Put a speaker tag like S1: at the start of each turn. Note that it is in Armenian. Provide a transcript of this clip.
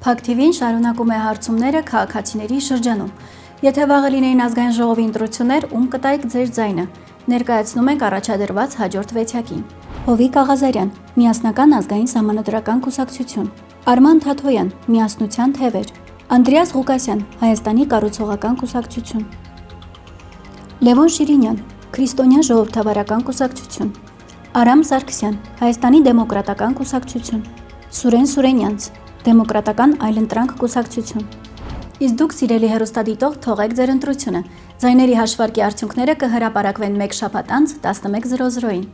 S1: Փակ TV-ն շարունակում է հարցումները քաղաքացիների շրջանում։ Եթե վաղը լինեին ազգային ժողովի ընտրություններ, ում կտայիք ձեր ձայնը։ Ներկայացնում ենք առաջադրված հաջորդ վեցյակին։ Հովիկ Աղազարյան, Միասնական ազգային սահմանադրական կուսակցություն։ Արման Թաթոյան, Միասնության թևեր։ Անդրեաս Ղուկասյան, Հայաստանի կառուցողական կուսակցություն։ Լևոն Շիրինյան, Քրիստոնյա ժողովրդավարական կուսակցություն։ Արամ Սարգսյան, Հայաստանի դեմոկրատական կուսակցություն։ Սուրեն Սուրենյանց, Դեմոկրատական այլընտրանք կուսակցություն։ Իսկ դուք, սիրելի հեռուստադիտող, թողեք ձեր ընտրությունը։ Ձայների հաշվարկի արդյունքները կհրապարակվեն մեկ շաբաթ անց 11:00-ին։